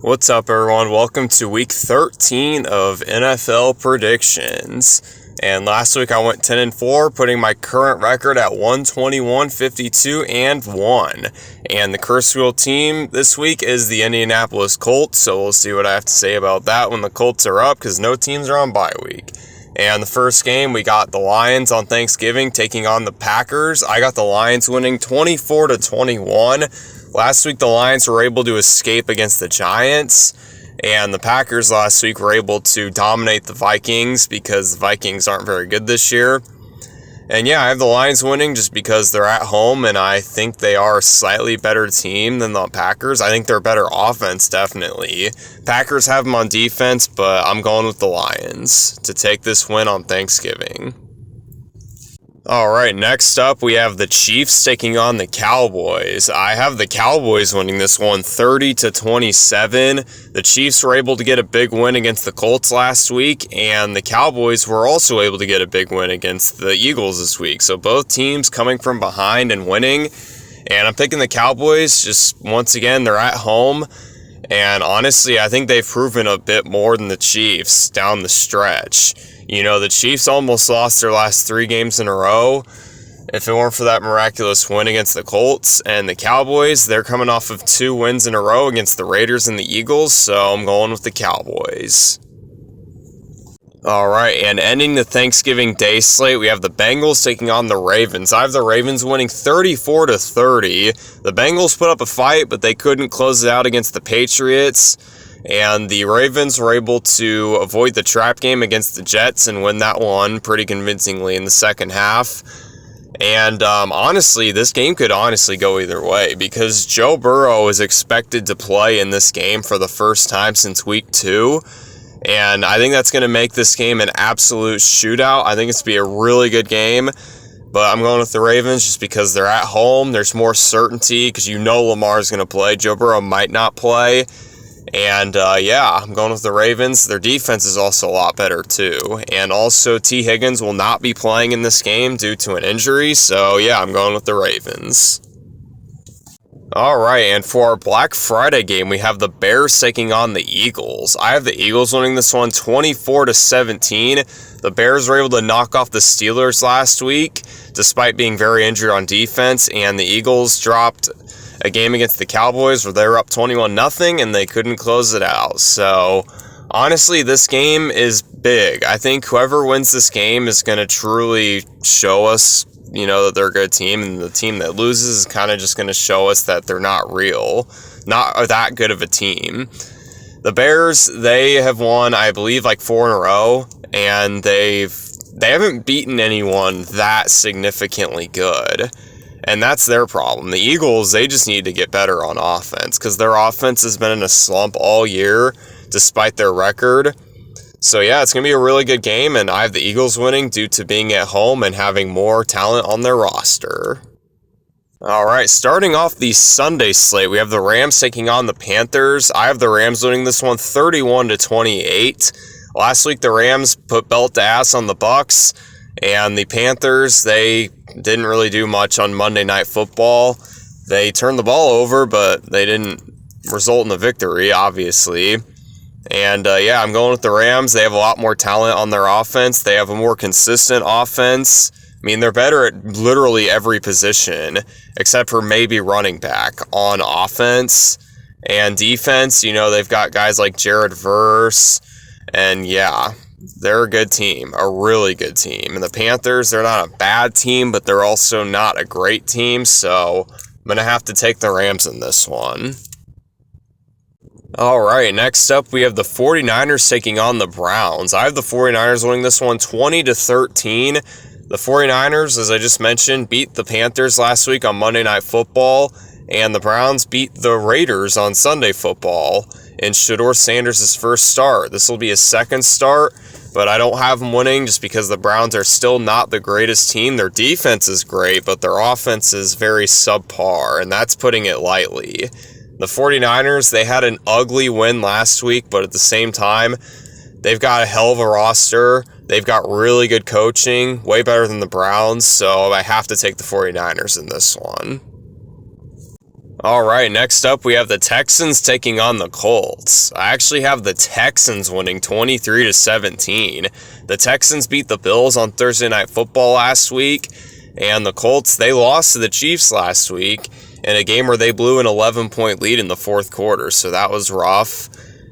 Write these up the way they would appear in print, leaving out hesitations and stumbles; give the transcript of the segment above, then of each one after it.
What's up, everyone? Welcome to week 13 of NFL predictions. And last week I went 10-4, putting my current record at 121, 52, and 1. And the curse wheel team this week is the Indianapolis Colts, so we'll see what I have to say about that when the Colts are up, because no teams are on bye week. And the first game, we got the Lions on Thanksgiving taking on the Packers. I got the Lions winning 24-21. Last week, the Lions were able to escape against the Giants, and the Packers last week were able to dominate the Vikings because the Vikings aren't very good this year. And yeah, I have the Lions winning just because they're at home, and I think they are a slightly better team than the Packers. I think they're better offense, definitely. Packers have them on defense, but I'm going with the Lions to take this win on Thanksgiving. Alright, next up we have the Chiefs taking on the Cowboys. I have the Cowboys winning this one 30-27. The Chiefs were able to get a big win against the Colts last week, and the Cowboys were also able to get a big win against the Eagles this week. So both teams coming from behind and winning. And I'm picking the Cowboys. Just once again, they're at home. And honestly, I think they've proven a bit more than the Chiefs down the stretch. You know, the Chiefs almost lost their last 3 games in a row if it weren't for that miraculous win against the Colts. And the Cowboys, they're coming off of 2 wins in a row against the Raiders and the Eagles, so I'm going with the Cowboys. Alright, and ending the Thanksgiving Day slate, we have the Bengals taking on the Ravens. I have the Ravens winning 34-30. The Bengals put up a fight, but they couldn't close it out against the Patriots. And the Ravens were able to avoid the trap game against the Jets and win that one pretty convincingly in the second half. And honestly, this game could honestly go either way because Joe Burrow is expected to play in this game for the first time since week 2. And I think that's going to make this game an absolute shootout. I think it's going to be a really good game. But I'm going with the Ravens just because they're at home. There's more certainty because you know Lamar's going to play. Joe Burrow might not play. And yeah, I'm going with the Ravens. Their defense is also a lot better too. And also T. Higgins will not be playing in this game due to an injury. So yeah, I'm going with the Ravens. Alright, and for our Black Friday game, we have the Bears taking on the Eagles. I have the Eagles winning this one 24-17. The Bears were able to knock off the Steelers last week, despite being very injured on defense, and the Eagles dropped a game against the Cowboys where they were up 21-0 and they couldn't close it out. So, honestly, this game is big. I think whoever wins this game is going to truly show us, that they're a good team, and the team that loses is kind of just going to show us that they're not real, not that good of a team. The Bears, they have won, I believe, like 4 in a row, and they haven't beaten anyone that significantly good. And that's their problem. The Eagles, they just need to get better on offense because their offense has been in a slump all year despite their record. So yeah, it's going to be a really good game, and I have the Eagles winning due to being at home and having more talent on their roster. Alright, starting off the Sunday slate, we have the Rams taking on the Panthers. I have the Rams winning this one 31-28. Last week, the Rams put belt to ass on the Bucs, and the Panthers, they didn't really do much on Monday Night Football. They turned the ball over, but they didn't result in the victory, obviously. And yeah, I'm going with the Rams. They have a lot more talent on their offense. They have a more consistent offense. I mean, they're better at literally every position, except for maybe running back on offense. And defense, they've got guys like Jared Verse, and yeah, they're a good team, a really good team. And the Panthers, they're not a bad team, but they're also not a great team, so I'm going to have to take the Rams in this one. Alright, next up we have the 49ers taking on the Browns. I have the 49ers winning this one 20-13. The 49ers, as I just mentioned, beat the Panthers last week on Monday Night Football, and the Browns beat the Raiders on Sunday Football in Shedeur Sanders' first start. This will be his second start, but I don't have him winning just because the Browns are still not the greatest team. Their defense is great, but their offense is very subpar, and that's putting it lightly. The 49ers, they had an ugly win last week, but at the same time, they've got a hell of a roster. They've got really good coaching, way better than the Browns, so I have to take the 49ers in this one. All right, next up we have the Texans taking on the Colts. I actually have the Texans winning 23-17. The Texans beat the Bills on Thursday Night Football last week, and the Colts, they lost to the Chiefs last week in a game where they blew an 11-point lead in the fourth quarter, so that was rough.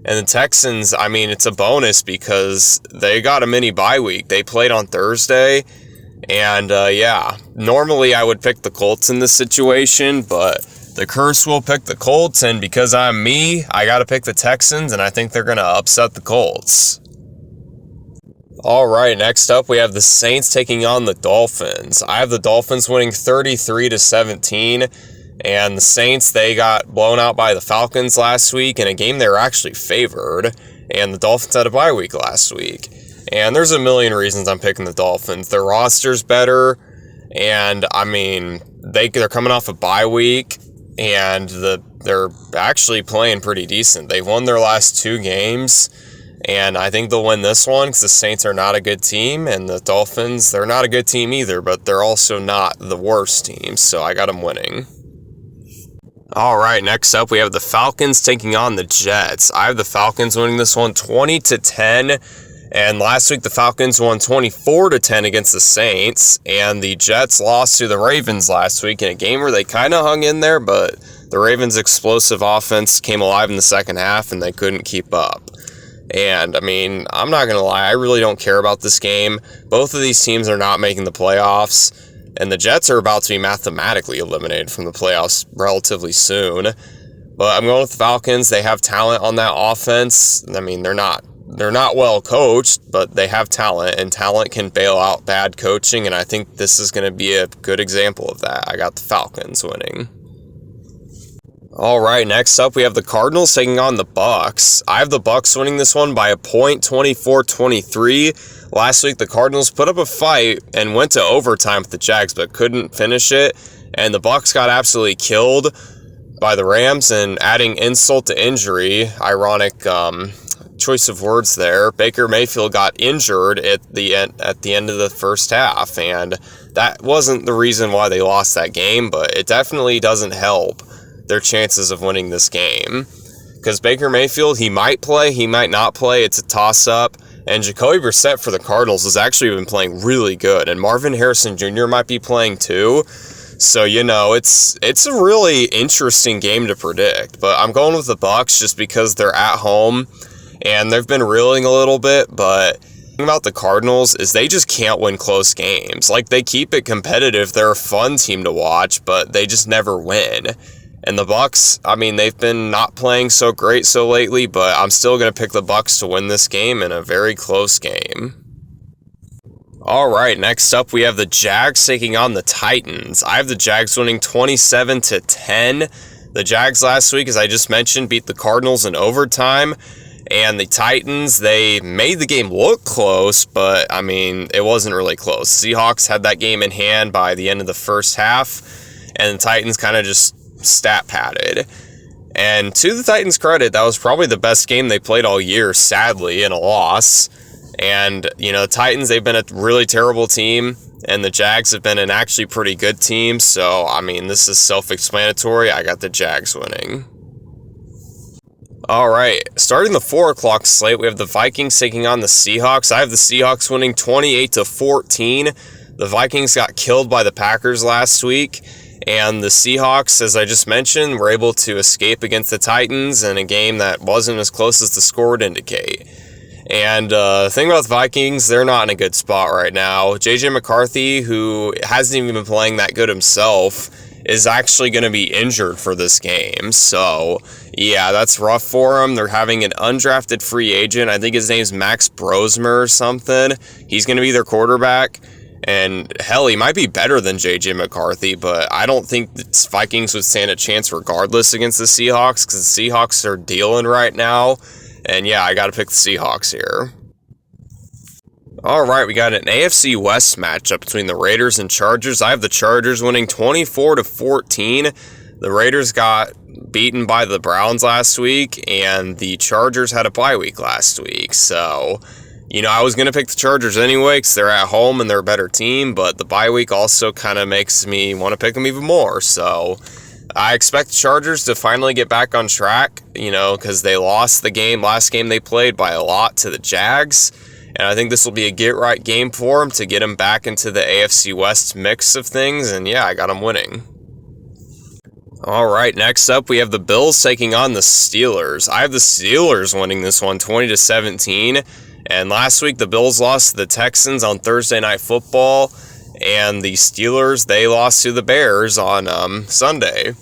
And the Texans, I mean, it's a bonus because they got a mini bye week. They played on Thursday, and normally I would pick the Colts in this situation, but the curse will pick the Colts, and because I'm me, I got to pick the Texans, and I think they're going to upset the Colts. All right, next up we have the Saints taking on the Dolphins. I have the Dolphins winning 33-17, and the Saints, they got blown out by the Falcons last week in a game they were actually favored, and the Dolphins had a bye week last week. And there's a million reasons I'm picking the Dolphins. Their roster's better, and I mean, they're coming off a bye week, and they're actually playing pretty decent. They've won their last 2 games, and I think they'll win this one because the Saints are not a good team, and the Dolphins, they're not a good team either, but they're also not the worst team, so I got them winning. All right, next up we have the Falcons taking on the Jets. I have the Falcons winning this one 20-10, and last week the Falcons won 24-10 against the Saints, and the Jets lost to the Ravens last week in a game where they kind of hung in there, but the Ravens' explosive offense came alive in the second half and they couldn't keep up. And, I mean, I'm not going to lie, I really don't care about this game. Both of these teams are not making the playoffs, and the Jets are about to be mathematically eliminated from the playoffs relatively soon. But I'm going with the Falcons. They have talent on that offense. I mean, they're not well coached, but they have talent, and talent can bail out bad coaching, and I think this is going to be a good example of that. I got the Falcons winning. All right, next up we have the Cardinals taking on the Bucs. I have the Bucs winning this one by a point, 24-23. Last week the Cardinals put up a fight and went to overtime with the Jags, but couldn't finish it, and the Bucs got absolutely killed by the Rams, and adding insult to injury, ironic choice of words there, Baker Mayfield got injured at the end of the first half, and that wasn't the reason why they lost that game, but it definitely doesn't help their chances of winning this game, because Baker Mayfield, he might play, he might not play, it's a toss-up, and Jacoby Brissett for the Cardinals has actually been playing really good, and Marvin Harrison Jr. might be playing too, so, you know, it's a really interesting game to predict, but I'm going with the Bucs just because they're at home, and they've been reeling a little bit, but the thing about the Cardinals is they just can't win close games. Like, they keep it competitive, they're a fun team to watch, but they just never win. And the Bucs, I mean, they've been not playing so great so lately, but I'm still going to pick the Bucs to win this game in a very close game. All right, next up we have the Jags taking on the Titans. I have the Jags winning 27-10. The Jags last week, as I just mentioned, beat the Cardinals in overtime. And the Titans, they made the game look close, but, I mean, it wasn't really close. Seahawks had that game in hand by the end of the first half, and the Titans kind of just stat padded. And to the Titans' credit, that was probably the best game they played all year, sadly, in a loss. And, you know, the Titans, they've been a really terrible team, and the Jags have been an actually pretty good team. So, I mean, this is self-explanatory. I got the Jags winning. All right, starting the 4 o'clock slate, we have the Vikings taking on the Seahawks. I have the Seahawks winning 28-14. The Vikings got killed by the Packers last week, and the Seahawks, as I just mentioned, were able to escape against the Titans in a game that wasn't as close as the score would indicate. And the thing about the Vikings, they're not in a good spot right now. J.J. McCarthy, who hasn't even been playing that good himself, is actually going to be injured for this game. So, yeah, that's rough for him. They're having an undrafted free agent. I think his name's Max Brosmer or something. He's going to be their quarterback. And, hell, he might be better than J.J. McCarthy, but I don't think the Vikings would stand a chance regardless against the Seahawks, because the Seahawks are dealing right now. And, yeah, I got to pick the Seahawks here. All right, we got an AFC West matchup between the Raiders and Chargers. I have the Chargers winning 24-14. The Raiders got beaten by the Browns last week, and the Chargers had a bye week last week. So, you know, I was going to pick the Chargers anyway because they're at home and they're a better team, but the bye week also kind of makes me want to pick them even more. So, I expect the Chargers to finally get back on track, because they lost the last game they played by a lot to the Jags. And I think this will be a get-right game for them to get them back into the AFC West mix of things. And yeah, I got them winning. All right, next up we have the Bills taking on the Steelers. I have the Steelers winning this one 20-17. And last week the Bills lost to the Texans on Thursday Night Football. And the Steelers, they lost to the Bears on Sunday.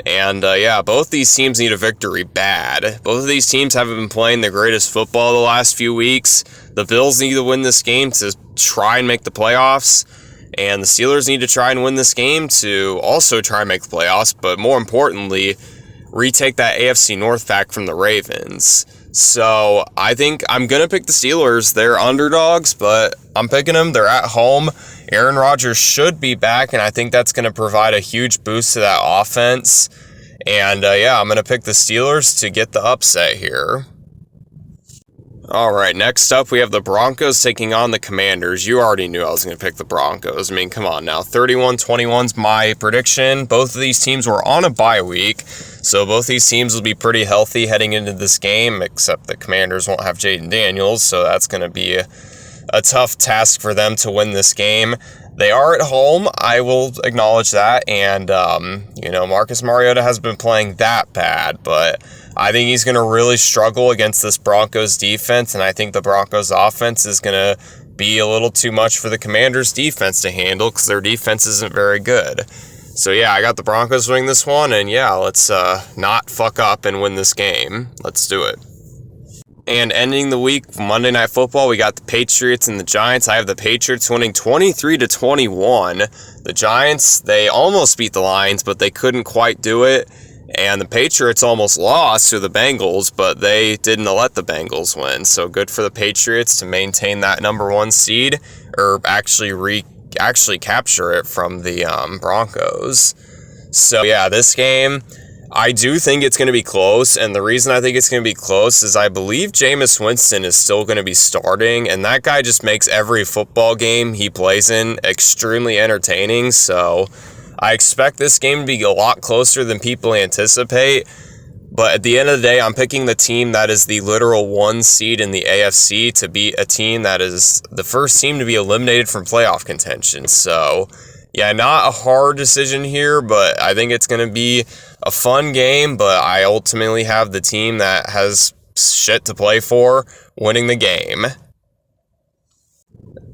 And both these teams need a victory bad. Both of these teams haven't been playing the greatest football the last few weeks. The Bills need to win this game to try and make the playoffs. And the Steelers need to try and win this game to also try and make the playoffs. But more importantly, retake that AFC North back from the Ravens. So I think I'm going to pick the Steelers. They're underdogs, but I'm picking them. They're at home. Aaron Rodgers should be back, and I think that's going to provide a huge boost to that offense. And I'm going to pick the Steelers to get the upset here. All right, next up we have the Broncos taking on the Commanders. You already knew I was going to pick the Broncos. I mean, come on now. 31-21's my prediction. Both of these teams were on a bye week, so both these teams will be pretty healthy heading into this game, except the Commanders won't have Jaden Daniels, so that's going to be a tough task for them to win this game. They are at home, I will acknowledge that, and, Marcus Mariota has been playing that bad, but I think he's going to really struggle against this Broncos defense, and I think the Broncos offense is going to be a little too much for the Commanders defense to handle because their defense isn't very good. So yeah, I got the Broncos winning this one, and let's not fuck up and win this game. Let's do it. And ending the week, Monday Night Football, we got the Patriots and the Giants. I have the Patriots winning 23-21. The Giants, they almost beat the Lions, but they couldn't quite do it. And the Patriots almost lost to the Bengals, but they didn't let the Bengals win. So good for the Patriots to maintain that number one seed, or actually capture it from the Broncos. So yeah, this game, I do think it's going to be close, and the reason I think it's going to be close is I believe Jameis Winston is still going to be starting, and that guy just makes every football game he plays in extremely entertaining, so I expect this game to be a lot closer than people anticipate, but at the end of the day, I'm picking the team that is the literal one seed in the AFC to beat a team that is the first team to be eliminated from playoff contention, so yeah, not a hard decision here, but I think it's going to be a fun game, but I ultimately have the team that has shit to play for winning the game.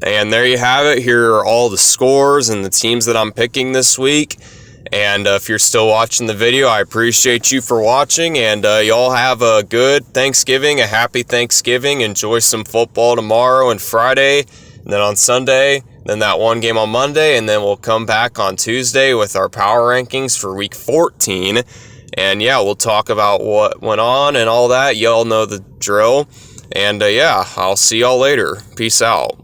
And there you have it. Here are all the scores and the teams that I'm picking this week. And if you're still watching the video, I appreciate you for watching. And y'all have a good Thanksgiving, a happy Thanksgiving. Enjoy some football tomorrow and Friday. And then on Sunday, then that one game on Monday. And then we'll come back on Tuesday with our power rankings for week 14. And yeah, we'll talk about what went on and all that. Y'all know the drill. And I'll see y'all later. Peace out.